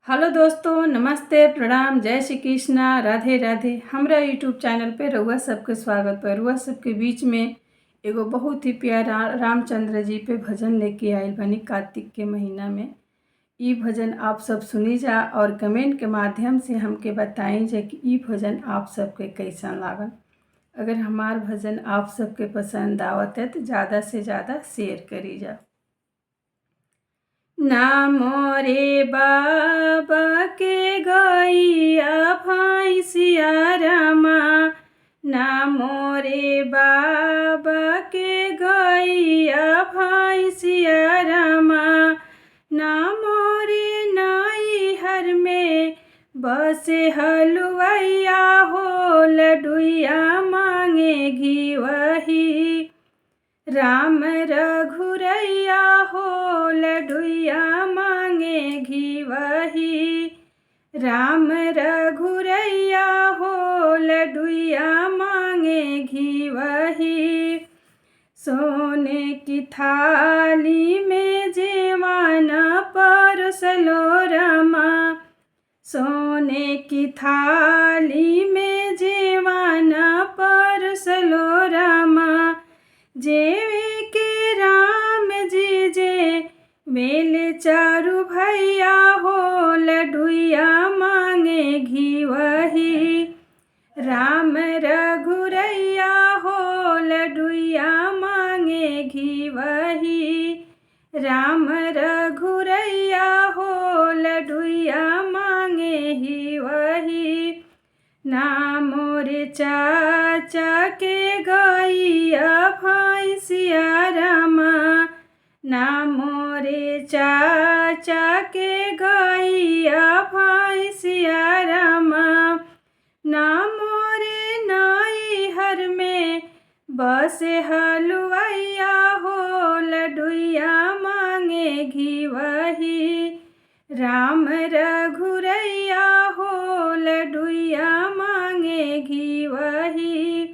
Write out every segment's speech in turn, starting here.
Hello दोस्तों, नमस्ते, प्रणाम, जय श्री कृष्णा, राधे राधे। हमरा यूट्यूब चैनल पे रउआ सबके स्वागत बा। रउआ सबके बीच में एगो बहुत ही प्यारा रामचंद्र जी पे भजन लेके आइल बानी कार्तिक के महीना में। ई भजन आप सब सुनी जा और कमेंट के माध्यम से हमके बताई जा कि ई भजन आप सबके कैसा लागल। अगर हमार भजन आप सबके पसंद आवत है तो ज़्यादा से ज़्यादा शेयर करी जा। नामो रे बाबा के गैया भैंसिया रामा, नामो रे बाबा के गैया भैंसिया रामा, नामो रे नैहर में बसे हलुवैया हो, लडुइया मांगे घी वही राम रघुरैया हो, लडुइया मांगे घी वही राम रघुरैया हो, लडुइया मांगे घी वही। सोने की थाली में जेवाना परोसलो रामा, सोने की थाली में जेवाना परोसलो रामा, जेवे के राम जी जे मेले चारू भैया हो, लडुइया मांगे घी वही राम रघुरैया हो, लडुइया मांगे घी वही राम रघुरैया हो, लडुइया मांगे घी वही। नामो रे चाचा के गैया भैंसिया रामा, नामो रे चाचा के गैया भैंसिया रामा, नामो रे नैहर में बसे हलुवैया हो, लडुइया मांगे घी वही राम रघुरैया हो, लडुइया मांगे घी वही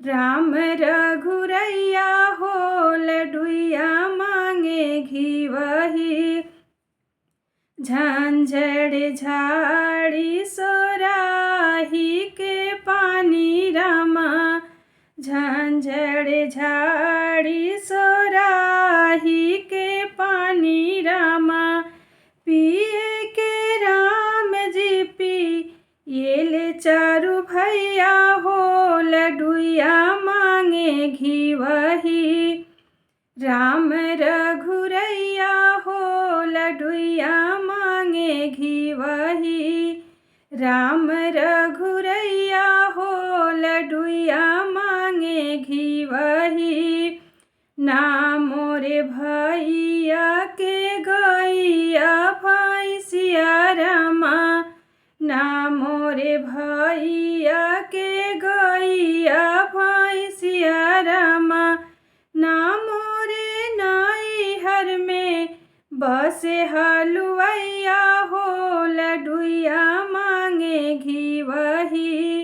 राम रघुरैया हो, लडुइया मांगे घी वही। झांझड़ झाड़ी सोराही के पानी रामा, झांझड़ झाड़ी सोराही के पानी रामा, पिए के राम जी पी ये ले चारू भैया हो, लडुइया मांगे घी वही राम रघुरैया हो, लडुइया मांगे घी वही राम रघुरैया हो, लडुइया मांगे घी वही। नामो रे भैया के गैया भैंसिया रामा, नामो रे भैया के गैया भैंसिया रामा, नामो रे नैहर में बसे हलुवैया हो, लडुइया मांगे घी वही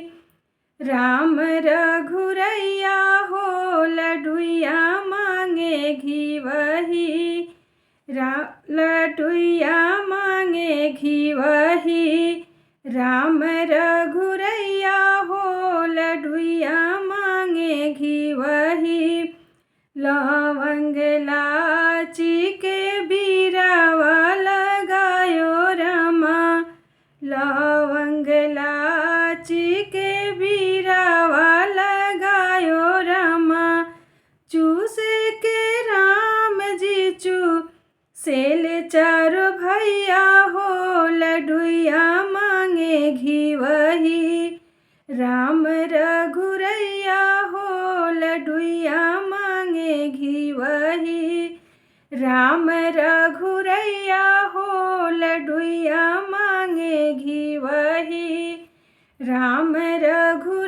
राम रघुरैया हो, लडुइया मांगे घी वही लडुइया मांगे घी वही राम रघुरैया हो, लडुइया मांगे घी वही। लवंग लाची के बीरावा लगायो रामा, लवंग लाची के बीरावा लगायो रामा, चूसे के राम जी चू सेले चारो भैया हो, लडुइया मांगे घी वही राम रघुरैया हो, लडुइया मांगे घी वही राम रघुरैया हो, लडुइया मांगे घी वही राम रघु